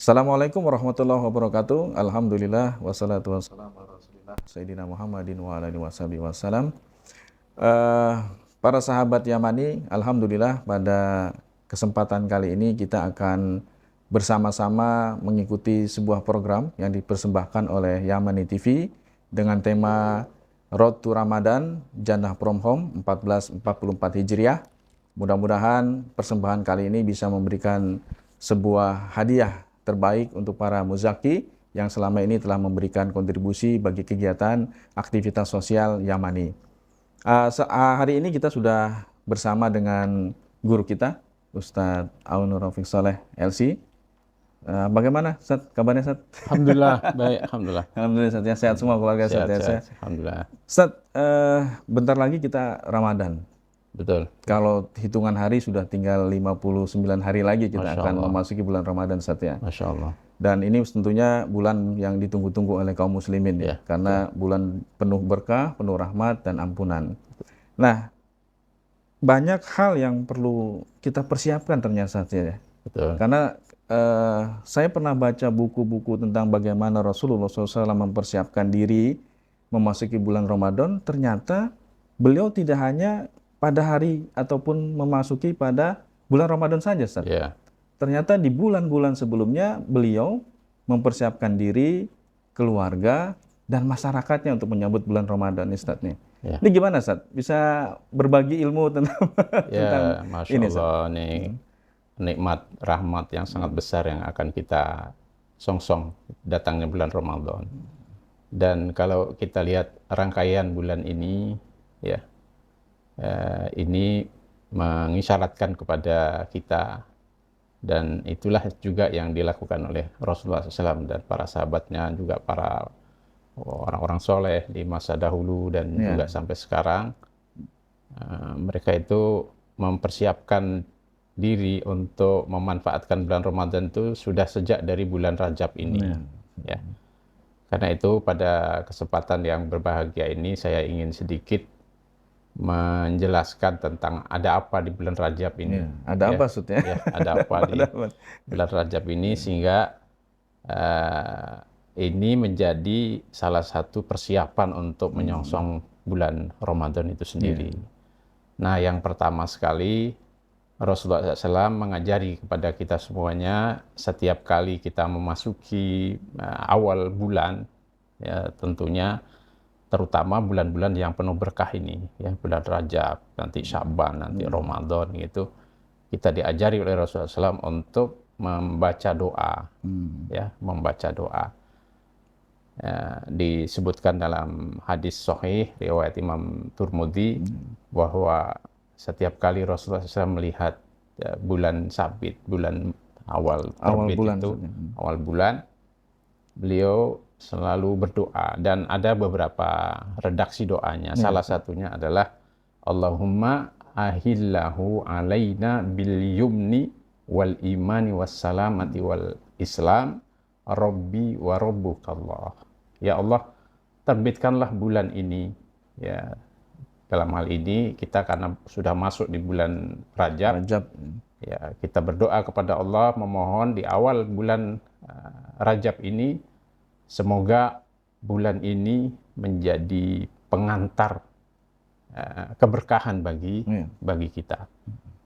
Assalamualaikum warahmatullahi wabarakatuh. Alhamdulillah wassalatu wassalamu ala Rasulillah Sayyidina Muhammadin wa ala alihi wasallam. Eh, para sahabat Yamani, alhamdulillah pada kesempatan kali ini kita akan bersama-sama mengikuti sebuah program yang dipersembahkan oleh Yamani TV dengan tema Road to Ramadan Jannah from Home 1444 Hijriah. Mudah-mudahan persembahan kali ini bisa memberikan sebuah hadiah terbaik untuk para muzaki yang selama ini telah memberikan kontribusi bagi kegiatan aktivitas sosial Yamani. Hari ini kita sudah bersama dengan guru kita, Ustadz Aun Rafiq Saleh LC. Bagaimana, Ustadz? Kabarnya, Ustadz? Alhamdulillah, baik, alhamdulillah. Alhamdulillah, Ustadz, ya. Sehat semua keluarga, Ustadz, ya. Sehat, alhamdulillah. Ustadz, bentar lagi kita Ramadan. Betul. Kalau hitungan hari sudah tinggal 59 hari lagi kita akan memasuki bulan Ramadan, Ustadz, ya. Masya Allah. Dan ini tentunya bulan yang ditunggu-tunggu oleh kaum muslimin, ya. Karena bulan penuh berkah, penuh rahmat dan ampunan. Nah, banyak hal yang perlu kita persiapkan ternyata, ya. Betul. Karena saya pernah baca buku-buku tentang bagaimana Rasulullah SAW mempersiapkan diri memasuki bulan Ramadan. Ternyata beliau tidak hanya pada hari ataupun memasuki pada bulan Ramadan saja, Ustaz. Yeah. Ternyata di bulan-bulan sebelumnya beliau mempersiapkan diri, keluarga, dan masyarakatnya untuk menyambut bulan Ramadan, Ustaz, nih. Yeah. Ini gimana, Ustaz? Bisa berbagi ilmu tentang, tentang Masya ini, Allah, nih nikmat rahmat yang sangat besar yang akan kita songsong datangnya bulan Ramadan. Dan kalau kita lihat rangkaian bulan ini, ya, ini mengisyaratkan kepada kita, dan itulah juga yang dilakukan oleh Rasulullah SAW dan para sahabatnya, juga para orang-orang soleh di masa dahulu dan juga sampai sekarang. Mereka itu mempersiapkan diri untuk memanfaatkan bulan Ramadan itu sudah sejak dari bulan Rajab ini. Ya. Karena itu pada kesempatan yang berbahagia ini saya ingin sedikit menjelaskan tentang ada apa di bulan Rajab ini. Ada apa, Ustaz, ya? Ada apa di bulan Rajab ini, sehingga ini menjadi salah satu persiapan untuk menyongsong bulan Ramadan itu sendiri. Nah, yang pertama sekali Rasulullah SAW mengajari kepada kita semuanya, setiap kali kita memasuki awal bulan, ya tentunya terutama bulan-bulan yang penuh berkah ini, ya bulan Rajab, nanti Syaban, nanti Ramadan gitu, kita diajari oleh Rasulullah SAW untuk membaca doa, ya membaca doa. Ya, disebutkan dalam hadis sahih riwayat Imam Turmudi bahwa setiap kali Rasulullah SAW melihat bulan sabit, bulan awal terbit bulan, itu, awal bulan, beliau selalu berdoa, dan ada beberapa redaksi doanya. Salah satunya adalah Allahumma ahillahu alaina bil yumni wal imani was salamati wal islam rabbi wa rabbukallah. Ya Allah, terbitkanlah bulan ini, ya. Dalam hal ini kita karena sudah masuk di bulan Rajab, ya kita berdoa kepada Allah, memohon di awal bulan Rajab ini semoga bulan ini menjadi pengantar keberkahan bagi kita,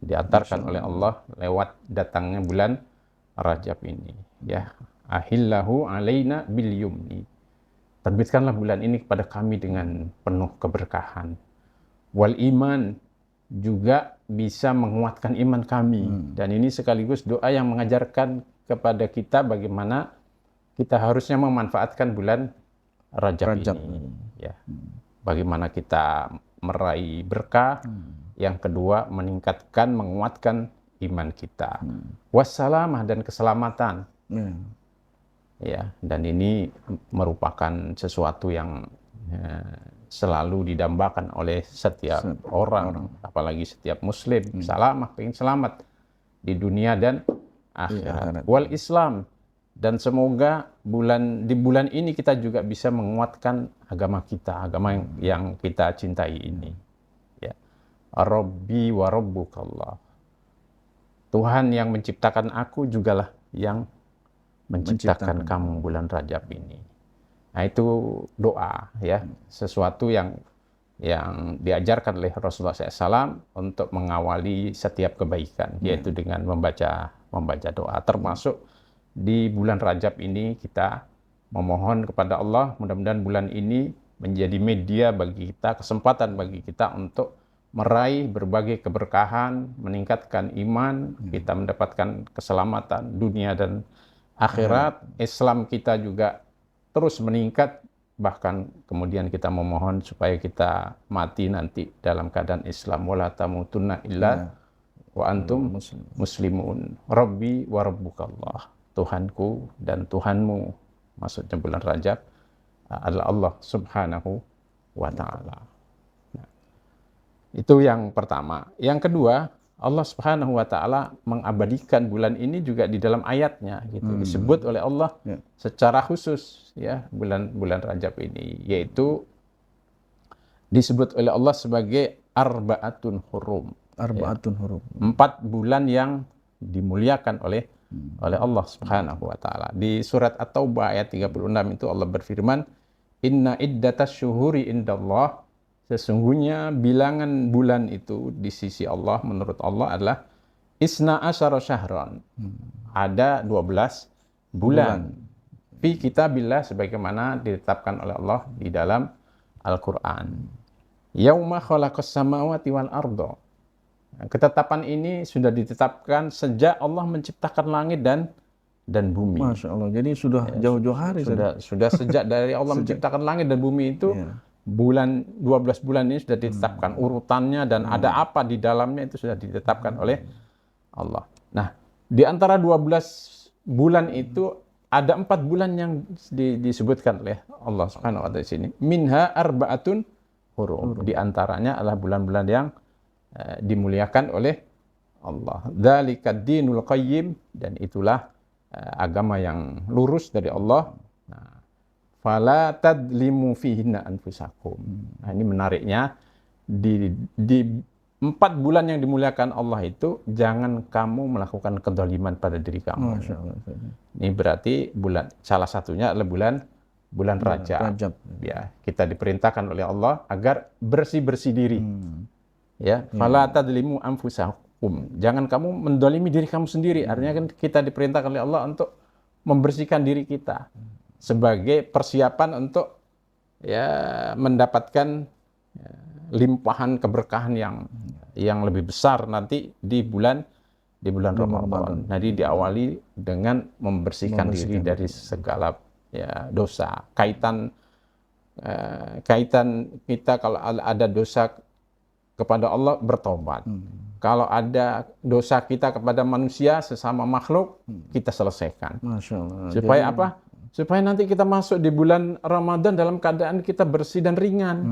diantarkan oleh Allah lewat datangnya bulan Rajab ini. Ya, ahillahu alaina bil yumni, terbitkanlah bulan ini kepada kami dengan penuh keberkahan. Wal iman, juga bisa menguatkan iman kami. Dan ini sekaligus doa yang mengajarkan kepada kita bagaimana kita harusnya memanfaatkan bulan Rajab ini. Ya. Bagaimana kita meraih berkah. Yang kedua, meningkatkan, menguatkan iman kita. Wassalamah, dan keselamatan. Ya, dan ini merupakan sesuatu yang selalu didambakan oleh setiap orang, apalagi setiap muslim. Salamah, pengen selamat di dunia dan akhirat. Wal Islam, dan semoga di bulan ini kita juga bisa menguatkan agama kita, agama yang kita cintai ini. Ya. Rabbi wa rabbukallah, Tuhan yang menciptakan aku jugalah yang menciptakan kamu bulan Rajab ini. Nah, itu doa ya, sesuatu yang diajarkan oleh Rasulullah SAW untuk mengawali setiap kebaikan, yaitu dengan membaca doa. Termasuk di bulan Rajab ini kita memohon kepada Allah, mudah-mudahan bulan ini menjadi media bagi kita, kesempatan bagi kita untuk meraih berbagai keberkahan, meningkatkan iman, kita mendapatkan keselamatan dunia dan akhirat, Islam kita juga terus meningkat, bahkan kemudian kita memohon supaya kita mati nanti dalam keadaan Islam. Wala tamutunna illa wa antum muslimun. Rabbi wa rabbukallah. Tuhanku dan Tuhanmu, maksudnya bulan Rajab adalah Allah Subhanahu wa ta'ala. Nah, itu yang pertama. Yang kedua, Allah Subhanahu wa ta'ala mengabadikan bulan ini juga di dalam ayatnya gitu. Disebut oleh Allah secara khusus ya, bulan Rajab ini, yaitu disebut oleh Allah sebagai arba'atun hurum. Arba'atun hurum. 4 bulan yang dimuliakan oleh Allah Subhanahu wa ta'ala. Di surat At-Taubah ayat 36 itu Allah berfirman, "Inna iddatas syuhuri indallah", sesungguhnya bilangan bulan itu di sisi Allah, menurut Allah adalah isna asyara syahran. Ada 12 bulan. Fi kitabillah, sebagaimana ditetapkan oleh Allah di dalam Al-Quran. Yauma khalaqas samawati wal arda. Ketetapan ini sudah ditetapkan sejak Allah menciptakan langit dan bumi. Masya Allah. Jadi sudah jauh-jauh hari. Sudah sejak dari Allah menciptakan langit dan bumi itu, 12 bulan ini sudah ditetapkan urutannya, dan ada apa di dalamnya itu sudah ditetapkan oleh Allah. Nah, di antara 12 bulan itu ada 4 bulan yang disebutkan oleh Allah Subhanahu wa ta'ala di sini. Minha arba'atun hurum. Di antaranya adalah bulan-bulan yang dimuliakan oleh Allah. Dzalikad dinul qayyim, dan itulah agama yang lurus dari Allah. Nah, fala tadlimu fihinna anfusakum. Nah, ini menariknya, di 4 bulan yang dimuliakan Allah itu jangan kamu melakukan kezaliman pada diri kamu. Masya Allah. Ini berarti salah satunya adalah bulan Rajab. Ya, kita diperintahkan oleh Allah agar bersih-bersih diri. Ya, fala tadlimu anfusakum. Jangan kamu mendolimi diri kamu sendiri. Artinya kan kita diperintahkan oleh Allah untuk membersihkan diri kita sebagai persiapan untuk mendapatkan limpahan keberkahan yang lebih besar nanti di bulan Ramadan. Jadi diawali dengan membersihkan diri dari segala dosa. Kaitan kita kalau ada dosa kepada Allah, bertobat. Kalau ada dosa kita kepada manusia, sesama makhluk, kita selesaikan. Masya Allah. Supaya apa? Supaya nanti kita masuk di bulan Ramadan dalam keadaan kita bersih dan ringan.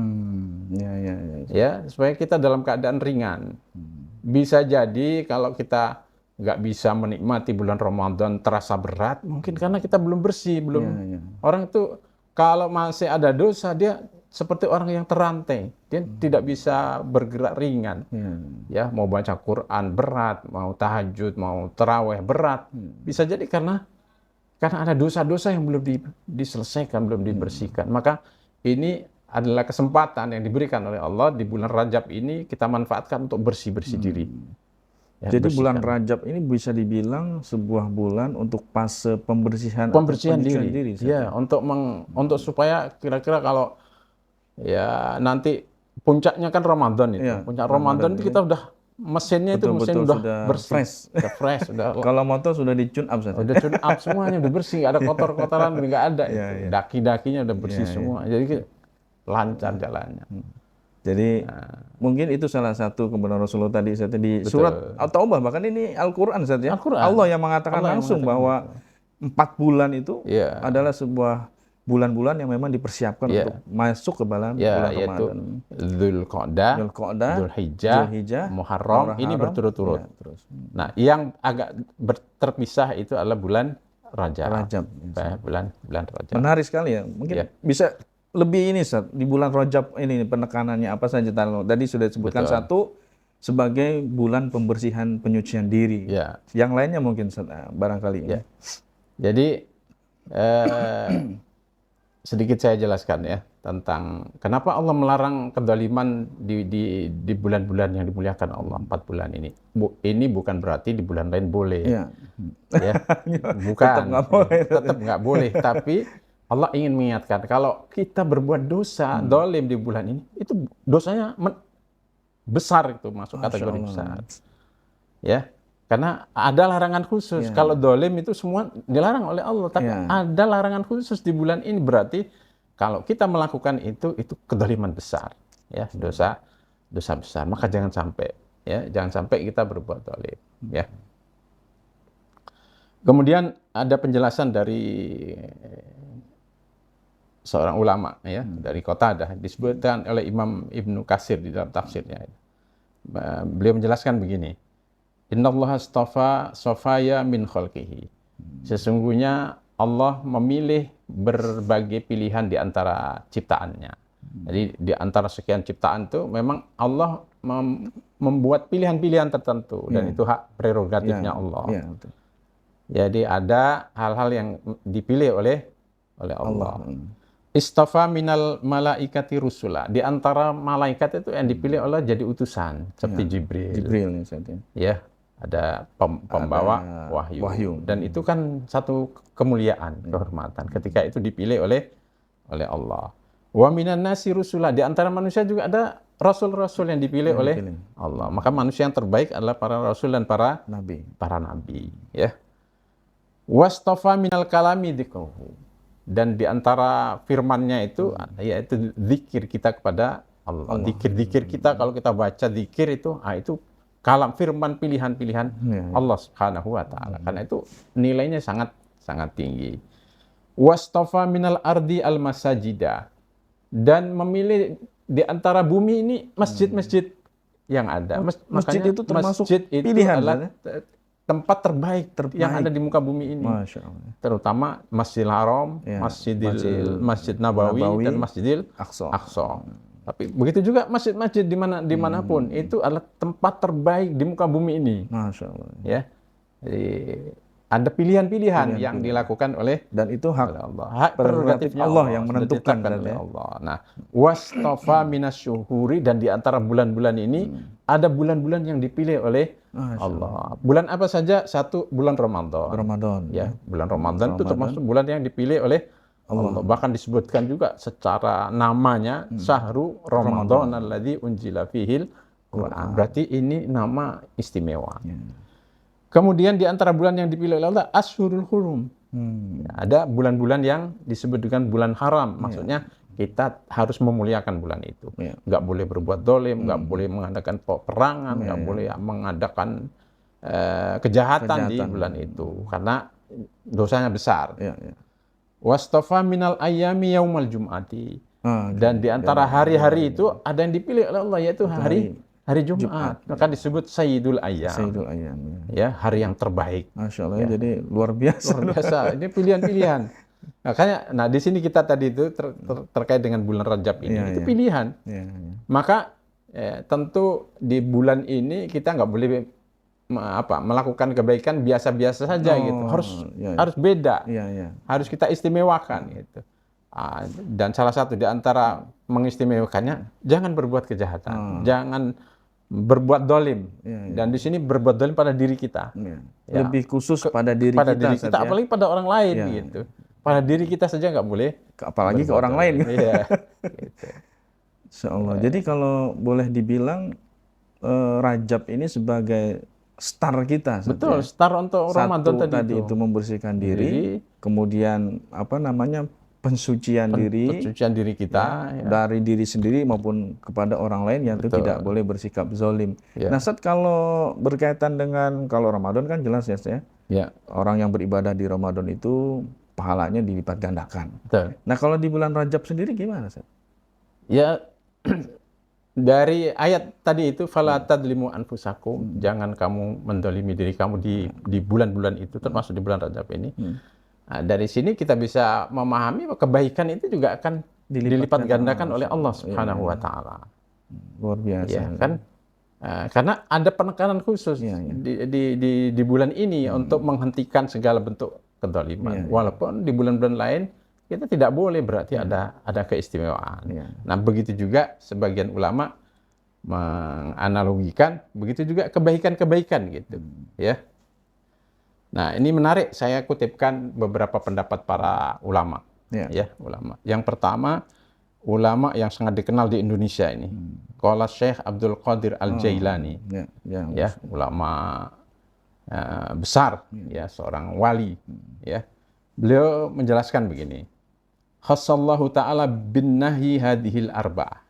Ya, supaya kita dalam keadaan ringan. Bisa jadi kalau kita nggak bisa menikmati bulan Ramadan terasa berat, mungkin karena kita belum bersih, Orang itu kalau masih ada dosa, dia seperti orang yang terantai, dia tidak bisa bergerak ringan. Ya, mau baca Quran berat, mau tahajud, mau taraweh berat. Bisa jadi karena ada dosa-dosa yang belum diselesaikan, belum dibersihkan. Maka ini adalah kesempatan yang diberikan oleh Allah di bulan Rajab ini, kita manfaatkan untuk bersih-bersih diri. Ya, jadi bulan Rajab ini bisa dibilang sebuah bulan untuk fase pembersihan diri. Ya, untuk supaya kira-kira kalau nanti puncaknya kan Ramadan itu. Puncak Ramadan itu kita udah mesinnya itu udah bersih, fresh, udah. Kalau motor sudah di-tune up saja. Udah tune up semuanya, udah bersih, nggak ada kotor-kotoran, nggak ada. Daki-dakinya udah bersih semua. Jadi lancar jalannya. Jadi mungkin itu salah satu kebenaran Rasulullah tadi di surat At-Taubah, bahkan ini Al-Qur'an saja. Allah yang mengatakan langsung bahwa 4 bulan itu adalah sebuah bulan-bulan yang memang dipersiapkan untuk masuk ke dalam bulan Ramadan. Dzulqa'dah, Dzulhijjah, Muharram, ini berturut-turut. Nah, yang agak terpisah itu adalah bulan Rajab. Bulan Rajab. Menarik sekali ya. Mungkin bisa lebih ini Ustaz, di bulan Rajab ini penekanannya apa saja? Tadi sudah disebutkan satu sebagai bulan pembersihan penyucian diri. Yang lainnya mungkin Ustaz, barangkali. Jadi sedikit saya jelaskan ya tentang kenapa Allah melarang kezaliman di bulan-bulan yang dimuliakan Allah, 4 bulan ini. Ini bukan berarti di bulan lain boleh. Iya. Ya, bukan. Tetap nggak boleh. Tetap nggak boleh. Tapi Allah ingin mengingatkan kalau kita berbuat dosa, dolim di bulan ini, itu dosanya besar, itu masuk Masya kategori Allah. besar. Ya, karena ada larangan khusus. Ya. Kalau dolim itu semua dilarang oleh Allah, tapi Ya. ada larangan khusus di bulan ini. Berarti kalau kita melakukan itu kedoliman besar, ya, dosa besar. Maka jangan sampai kita berbuat dolim, ya. Kemudian ada penjelasan dari seorang ulama, ya, dari Qatadah, disebutkan oleh Imam Ibnu Katsir di dalam tafsirnya. Beliau menjelaskan begini. Innallaha astafa sofaya min khalqihi. Sesungguhnya Allah memilih berbagai pilihan di antara ciptaannya. Jadi di antara sekian ciptaan itu memang Allah membuat pilihan-pilihan tertentu dan itu hak prerogatifnya Allah. Ya, betul. Jadi ada hal-hal yang dipilih oleh Allah. Istafa minal malaikati rusula. Di antara malaikat itu yang dipilih Allah jadi utusan seperti Jibril. Jibril nih saat ini. Ya, ada pembawa wahyu. Dan itu kan satu kemuliaan, kehormatan ketika itu dipilih oleh Allah. Wa minan nasi rusula. Di antara manusia juga ada rasul-rasul yang dipilih oleh Allah. Maka manusia yang terbaik adalah para rasul dan para nabi, ya. Wastafa minal kalami dzikruhu. Dan di antara firman-Nya itu yaitu zikir kita kepada Allah. Zikir kita, kalau kita baca zikir itu kalam, firman, pilihan-pilihan Allah Subhanahu wa taala. Karena itu nilainya sangat sangat tinggi. Wastafa minal ardi al masajida. Dan memilih di antara bumi ini masjid-masjid yang ada. Masjid itu termasuk masjid itu pilihan adalah tempat terbaik yang ada di muka bumi ini. Masya Allah. Terutama Masjidil Haram, Masjid Nabawi, dan Masjidil Aqsa. Tapi begitu juga masjid-masjid dimanapun itu adalah tempat terbaik di muka bumi ini. Masya Allah. Ya, jadi ada pilihan-pilihan yang dilakukan oleh dan itu hak Allah. Hak prerogatifnya Allah yang menentukan oleh Allah. Nah, wastafa minasyuhuri, dan di antara bulan-bulan ini ada bulan-bulan yang dipilih oleh Allah. Bulan apa saja? Satu, bulan Ramadan. Ya, bulan Ramadan itu termasuk bulan yang dipilih oleh Allah. Bahkan disebutkan juga secara namanya Syahrul Ramadan alladzi unzila fihil Quran. Berarti ini nama istimewa. Kemudian di antara bulan yang dipilih oleh Allah Ashhurul Hurum. Ada bulan-bulan yang disebut dengan bulan haram. Maksudnya kita harus memuliakan bulan itu. Nggak boleh berbuat dolim, nggak boleh mengadakan peperangan, nggak boleh mengadakan kejahatan di bulan itu. Karena dosanya besar. Wastafa minal ayyami yaumal jum'ati. Dan di antara hari-hari itu ada yang dipilih oleh Allah, yaitu hari Jumat. Maka disebut Sayyidul Ayyam. Sayyidul Ayyam. Ya, hari yang terbaik. Masya Allah, jadi luar biasa. Luar biasa. Ini pilihan-pilihan. Makanya, di sini kita tadi itu terkait dengan bulan Rajab ini, itu pilihan. Maka tentu di bulan ini kita nggak boleh melakukan kebaikan biasa-biasa saja gitu. Harus beda. Harus kita istimewakan gitu. Dan salah satu di antara mengistimewakannya, jangan berbuat kejahatan, jangan berbuat dolim. Dan di sini berbuat dolim pada diri kita. Lebih khusus pada diri kita, apalagi pada orang lain gitu. Pada diri kita saja nggak boleh, apalagi ke orang lain. Gitu. Insya Allah. Jadi kalau boleh dibilang Rajab ini sebagai star kita. Betul, star untuk Ramadan tadi itu membersihkan diri, kemudian pensucian diri kita dari diri sendiri maupun kepada orang lain yang itu tidak boleh bersikap zalim. Nah, Ustaz, kalau berkaitan dengan kalau Ramadan kan jelas ya. Orang yang beribadah di Ramadan itu pahalanya dilipat gandakan. Betul. Nah, kalau di bulan Rajab sendiri gimana, Ustaz? Ya, dari ayat tadi itu fala tadlimu anfusakum, jangan kamu mendolimi diri kamu di bulan-bulan itu, termasuk di bulan Rajab ini. Nah, dari sini kita bisa memahami bahwa kebaikan itu juga akan dilipat gandakan oleh Allah Subhanahu wa taala. Luar biasa. Ya, kan? Karena ada penekanan khusus di bulan ini untuk menghentikan segala bentuk kedoliman. Walaupun di bulan-bulan lain kita tidak boleh, berarti ada keistimewaan. Nah, begitu juga sebagian ulama menganalogikan, begitu juga kebaikan-kebaikan gitu, ya. Nah, ini menarik, saya kutipkan beberapa pendapat para ulama, ya, ulama. Yang pertama, ulama yang sangat dikenal di Indonesia ini, qala Syekh Abdul Qadir Al-Jailani, ya, ulama besar, ya, seorang wali, ya. Beliau menjelaskan begini, khassallahu ta'ala bin nahi hadhil arba'ah.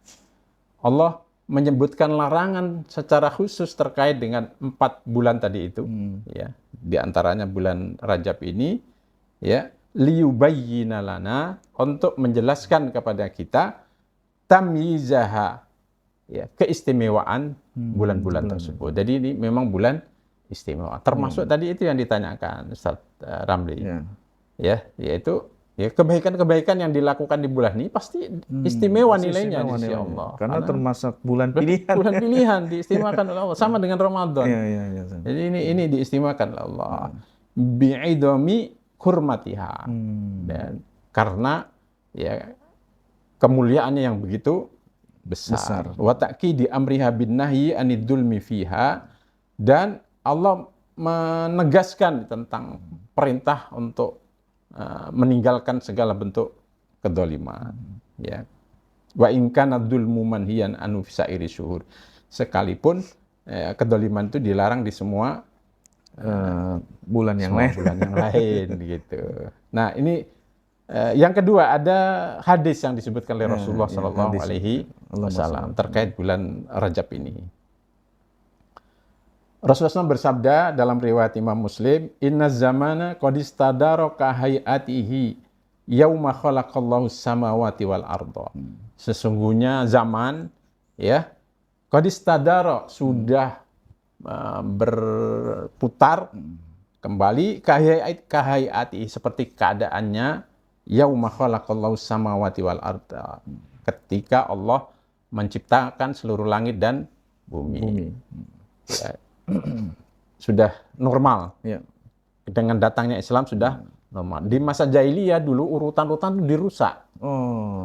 Allah menyebutkan larangan secara khusus terkait dengan 4 bulan tadi itu, ya, di antaranya bulan Rajab ini, ya, liyubayyina lana, untuk menjelaskan kepada kita tamyizaha, ya, keistimewaan bulan-bulan tersebut. Jadi ini memang bulan istimewa. Termasuk tadi itu yang ditanyakan Ustaz Ramli, ya, yaitu ya kebaikan-kebaikan yang dilakukan di bulan ini pasti istimewa nilainya di sisi Allah. Karena termasuk bulan pilihan. Bulan pilihan diistimewakan oleh Allah, sama dengan Ramadan. Jadi ini diistimewakan oleh Allah. Bi'idami hurmatiha. Dan karena ya kemuliaannya yang begitu besar. Wa ta'kidi amriha bin nahyi anid dzulmi fiha, dan Allah menegaskan tentang perintah untuk meninggalkan segala bentuk kedoliman, ya. Wa in kana dzulmu manhiyan anu fisairi syuhur, sekalipun kedoliman itu dilarang di semua bulan yang lain, gitu. Nah, ini yang kedua, ada hadis yang disebutkan oleh Rasulullah Shallallahu Alaihi Wasallam terkait bulan Rajab ini. Rasulullah SAW bersabda dalam riwayat Imam Muslim, inna zamana qad istadara ka hayatihi yauma khalaqallahu samawati wal arda. Sesungguhnya zaman, ya, qad istadara, sudah berputar kembali ka hayatihi, seperti keadaannya yauma khalaqallahu samawati wal arda, ketika Allah menciptakan seluruh langit dan bumi. Ya, sudah normal, ya. Dengan datangnya Islam sudah normal. Di masa jahiliyah dulu urutan-urutan itu dirusak.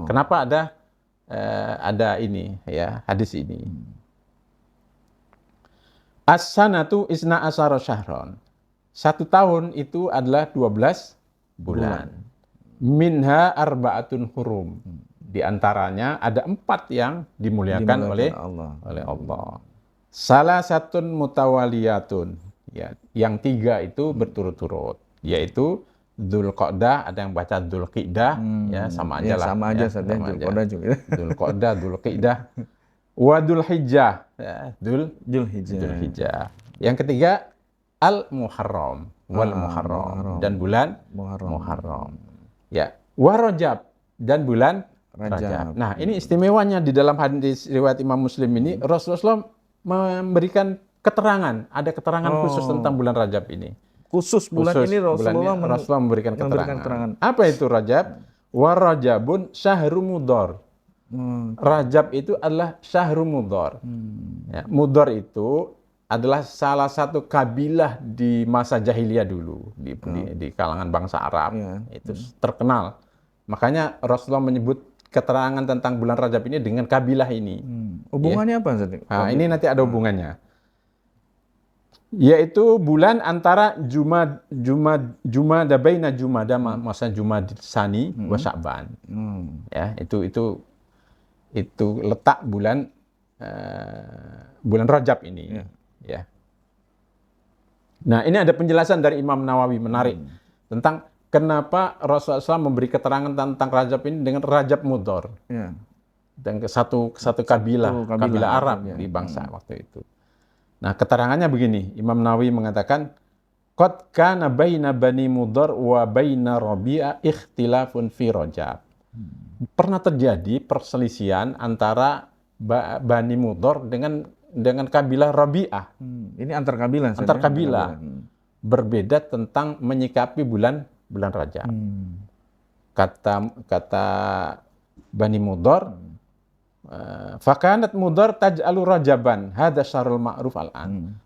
Kenapa ada ini, ya, hadis ini? As-sanatu isna asyara syahron. 1 tahun itu adalah 12 bulan. Minha arba'atun hurum. Di antaranya ada 4 yang dimuliakan oleh Allah. Salah satu mutawaliyatun, ya, yang 3 itu berturut-turut, yaitu Dzulqa'dah, ada yang baca Dzulqi'dah, ya, sama aja lah. Sama aja, Dzulqa'dah juga. Dzulqa'dah, Dzulqi'dah. Wa Dzulhijjah, ya, Dzulhijjah. Yang ketiga Al-Muharram, wal Muharram, dan bulan Muharram. Ya, wa Rajab, dan bulan Rajab. Nah, ini istimewanya di dalam hadis riwayat Imam Muslim ini, Rasulullah memberikan keterangan, ada keterangan khusus tentang bulan Rajab ini. Khusus bulan ini Rasulullah memberikan keterangan. Apa itu Rajab? Wa Rajabun syahru mudhar. Rajab itu adalah syahru mudhar. Ya, mudhar itu adalah salah satu kabilah di masa jahiliyah dulu, di kalangan bangsa Arab, itu terkenal. Makanya Rasulullah menyebut keterangan tentang bulan Rajab ini dengan kabilah ini. Hubungannya apa? Nah, ini nanti ada hubungannya. Yaitu bulan antara Jumada baina Jumada, masa Jumada Tsani wa Sya'ban. Ya, itu letak bulan Rajab ini. Ya. Nah, ini ada penjelasan dari Imam Nawawi menarik tentang kenapa Rasulullah SAW memberi keterangan tentang Rajab ini dengan Rajab Mudhar. Dan ke satu kabilah Arab, di bangsa waktu itu. Nah, keterangannya begini, Imam Nawawi mengatakan, qad kana baina Bani Mudhar wa baina Rabi'ah ikhtilafun fi Rajab. Pernah terjadi perselisihan antara Bani Mudhar dengan kabilah Rabi'ah. Ini antar kabilah. Antar kabilah. Berbeda tentang menyikapi bulan Rajab. Kata Bani Mudhar, fakanat Mudhar taj'alu Rajaban, hadza syarul ma'ruf al-an.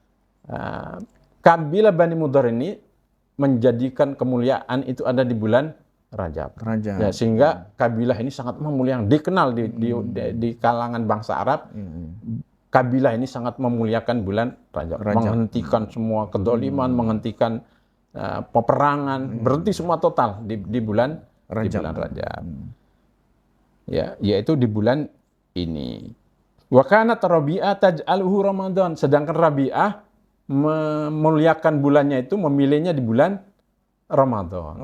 Kabilah Bani Mudhar ini menjadikan kemuliaan itu ada di bulan Rajab. Ya, sehingga kabilah ini sangat memuliakan, dikenal di kalangan bangsa Arab. Kabilah ini sangat memuliakan bulan Rajab. Menghentikan semua kedoliman, menghentikan peperangan, berhenti semua total di bulan Rajab. Ya, yaitu di bulan ini. Wa kanat Rabi'ah taj'aluhu Ramadan, sedangkan Rabi'ah memuliakan bulannya itu memilihnya di bulan Ramadan.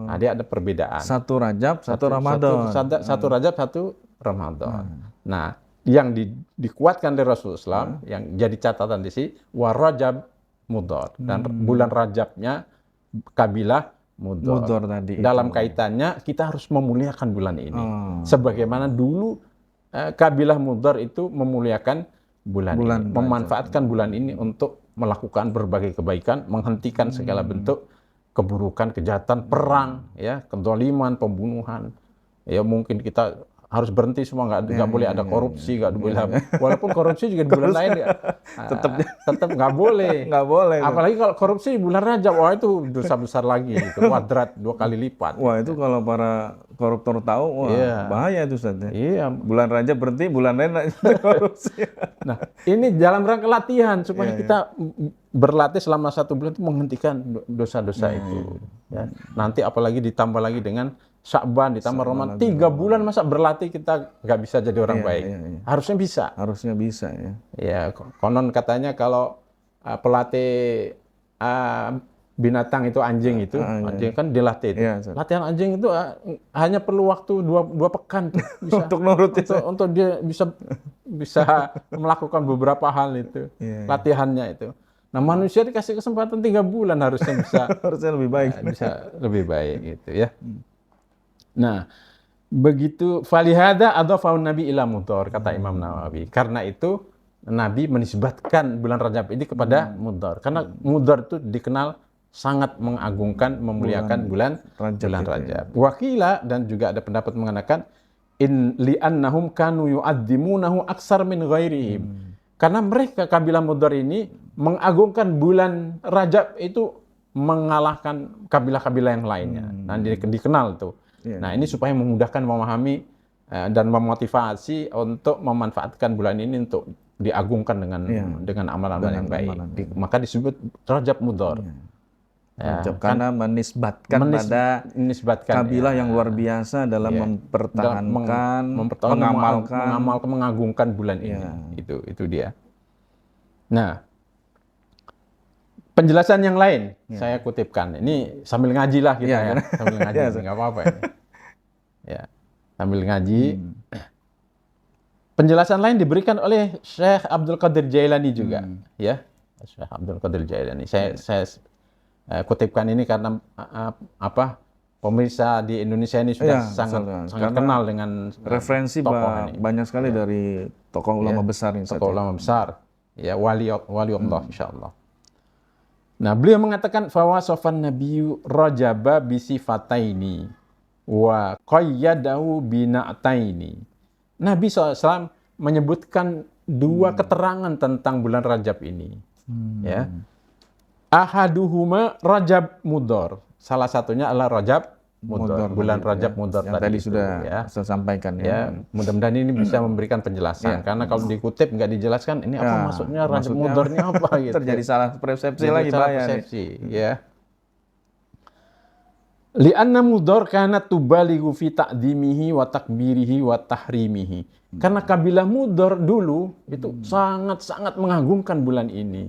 Nah, dia ada perbedaan. Satu Rajab, satu Ramadan. Satu Rajab, satu Ramadan. Nah, yang dikuatkan dari Rasulullah SAW, yang jadi catatan di sini, wa Rajab Mudhar. Dan bulan Rajabnya kabilah Mudhar tadi. Dalam kaitannya, kita harus memuliakan bulan ini. Sebagaimana dulu kabilah Mudhar itu memuliakan bulan ini. Memanfaatkan bulan ini untuk melakukan berbagai kebaikan, menghentikan segala bentuk keburukan, kejahatan, perang, ya, kedoliman, pembunuhan. Ya, mungkin kita harus berhenti semua, nggak boleh ada korupsi, nggak boleh. Walaupun korupsi juga di bulan lain ya, tetap nggak boleh. Nggak boleh. Apalagi kalau korupsi di bulan Rajab, wah itu dosa besar lagi, itu kuadrat 2 kali lipat. Wah itu kalau para koruptor tahu, wah bahaya itu Ustaz. Iya. Bulan Rajab berhenti, bulan lain korupsi. Nah, ini dalam rangka latihan supaya kita berlatih selama 1 bulan itu menghentikan dosa-dosa itu. Ya. Nanti apalagi ditambah lagi dengan Sya'ban, ditambah Ramadan, 3 bulan masa berlatih kita nggak bisa jadi orang baik. Harusnya bisa. Harusnya bisa ya. Ya, konon katanya kalau pelatih binatang itu anjing itu, anjing kan dilatih. Latihan anjing itu hanya perlu waktu 2 pekan tuh bisa untuk nurut itu. Untuk dia bisa melakukan beberapa hal itu. Latihannya itu. Nah, manusia dikasih kesempatan 3 bulan harusnya bisa harusnya lebih baik. Bisa lebih baik gitu ya. Nah, begitu falihada adhafahu Nabi ila Mudhar, kata Imam Nawawi. Karena itu Nabi menisbatkan bulan Rajab ini kepada Mudhar. Karena Mudhar itu dikenal sangat mengagungkan, memuliakan bulan Rajab. Wakila, dan juga ada pendapat mengatakan li'annahum kanu yu'addzimunahu aksar min ghairihim. Karena mereka kabilah Mudhar ini mengagungkan bulan Rajab itu mengalahkan kabilah-kabilah yang lainnya. Nah, dikenal tuh. Nah, ini supaya memudahkan memahami dan memotivasi untuk memanfaatkan bulan ini untuk diagungkan dengan amalan-amalan yang baik. Maka disebut Rajab Mudhar. Karena menisbatkan pada kabilah yang luar biasa dalam mempertahankan, mengamalkan, mengagungkan bulan ini. Itu dia. Nah, penjelasan yang lain saya kutipkan. Ini sambil ngaji lah kita ya. Sambil ngaji, nggak apa-apa ini. Ya, sambil ngaji. Penjelasan lain diberikan oleh Syekh Abdul Qadir Jailani juga. Ya, Syekh Abdul Qadir Jailani. Saya kutipkan ini karena pemirsa di Indonesia ini sudah sangat kenal dengan referensi banyak sekali dari tokoh ulama besar ini. Tokoh ulama besar. Ya, wali Allah insyaallah. Nah, beliau mengatakan fawasofan nabiyyu rajaba bisifataini wa qayyadahu bina'taini. Nabi SAW menyebutkan 2 keterangan tentang bulan Rajab ini. Ya. Ahaduhuma Rajab Mudhar. Salah satunya adalah Rajab Mudhar, bulan Rajab Mudhar yang tadi sudah saya sampaikan ya. Mudah-mudahan ini bisa memberikan penjelasan karena kalau dikutip nggak dijelaskan ini apa maksudnya Rajab Mudhar ini apa gitu. Terjadi salah persepsi lagi ya. Li'anna Mudhar kanat tubalighu fi ta'dimihi wa takbirihi wa tahrimihi. Karena kabilah Mudhar dulu itu sangat-sangat mengagungkan bulan ini,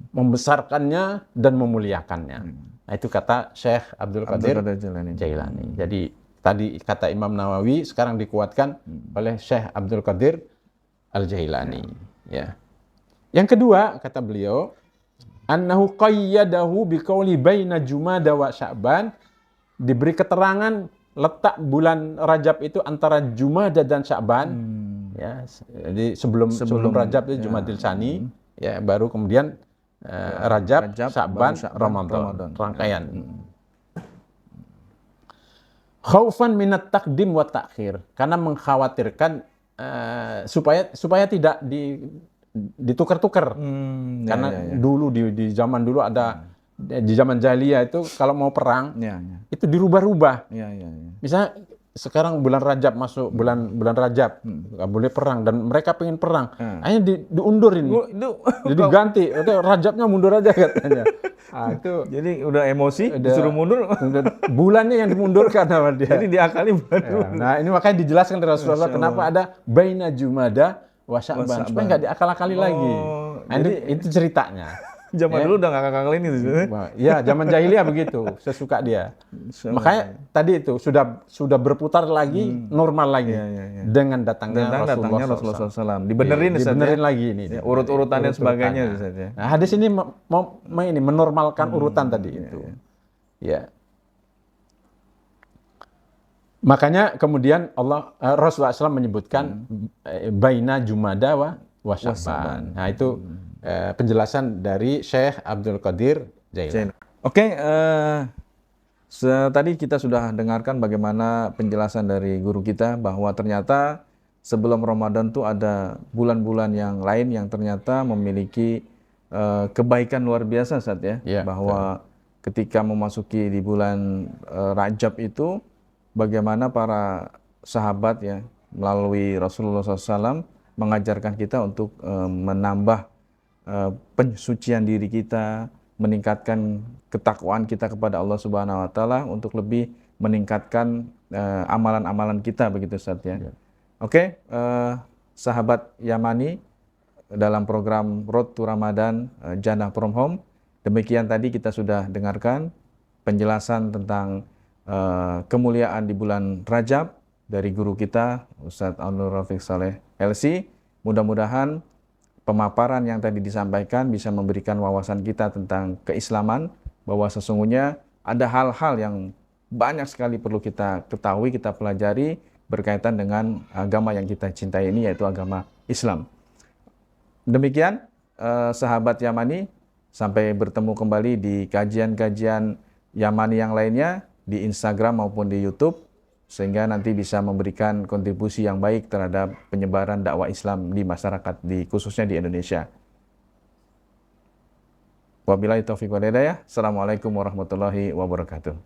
membesarkannya dan memuliakannya. Nah, itu kata Syekh Abdul Qadir Jailani. Jadi tadi kata Imam Nawawi sekarang dikuatkan oleh Syekh Abdul Qadir Al-Jailani. Ya. Yang kedua kata beliau, annahu qayyadahu biqauli baina Jumada wa Sya'ban, diberi keterangan letak bulan Rajab itu antara Jumada dan Sya'ban. Ya, jadi sebelum Rajab itu Jumadil Tsani, ya, baru kemudian Rajab, Sya'ban, Ramadan. Rangkaian. Khaufan minat takdim wa ta'khir. Karena mengkhawatirkan supaya tidak ditukar-tukar. Karena dulu di zaman dulu ada di zaman jahiliyah itu kalau mau perang Ya, ya. itu dirubah-rubah. Ya, ya, ya. Misalnya sekarang bulan Rajab masuk bulan Rajab nggak boleh perang dan mereka pengen perang, akhirnya diundur ini, jadi ganti, oke Rajabnya mundur aja katanya. Itu jadi udah emosi, disuruh mundur. bulannya yang dimundurkan sama dia. Jadi diakali baru. Ya, nah ini makanya dijelaskan dari Rasulullah kenapa ada baina Jumada wa Sya'ban, supaya nggak diakal-akali lagi. Nah, itu ceritanya. Zaman dulu udah nggak kakak ini sebenarnya. Ya, zaman jahiliyah begitu, sesuka dia. Makanya tadi itu sudah berputar lagi, normal lagi dengan datangnya Rasulullah SAW. Dibenerin lagi ini. Ya, urut-urutannya sebagainya. Nah, hadis ini mau ini menormalkan urutan tadi itu. Ya. Makanya kemudian Rasulullah SAW menyebutkan baina Jumada wa Sya'ban. Nah, itu penjelasan dari Syekh Abdul Qadir Jailani. Oke, tadi kita sudah dengarkan bagaimana penjelasan dari guru kita bahwa ternyata sebelum Ramadan tuh ada bulan-bulan yang lain yang ternyata memiliki kebaikan luar biasa Ustaz ya. Bahwa ketika memasuki di bulan Rajab itu bagaimana para sahabat ya melalui Rasulullah SAW mengajarkan kita untuk menambah pensucian diri kita, meningkatkan ketakwaan kita kepada Allah Subhanahu wa taala untuk lebih meningkatkan amalan-amalan kita begitu Ustaz ya. Oke, sahabat Yamani dalam program Road to Ramadan Jannah from Home. Demikian tadi kita sudah dengarkan penjelasan tentang kemuliaan di bulan Rajab dari guru kita Ustadz Al-Nur Rafiq Saleh LC. Mudah-mudahan pemaparan yang tadi disampaikan bisa memberikan wawasan kita tentang keislaman, bahwa sesungguhnya ada hal-hal yang banyak sekali perlu kita ketahui, kita pelajari berkaitan dengan agama yang kita cintai ini, yaitu agama Islam. Demikian sahabat Yamani, sampai bertemu kembali di kajian-kajian Yamani yang lainnya di Instagram maupun di YouTube, sehingga nanti bisa memberikan kontribusi yang baik terhadap penyebaran dakwah Islam di masyarakat, khususnya di Indonesia. Wabillahi taufiq wal hidayah. Assalamualaikum warahmatullahi wabarakatuh.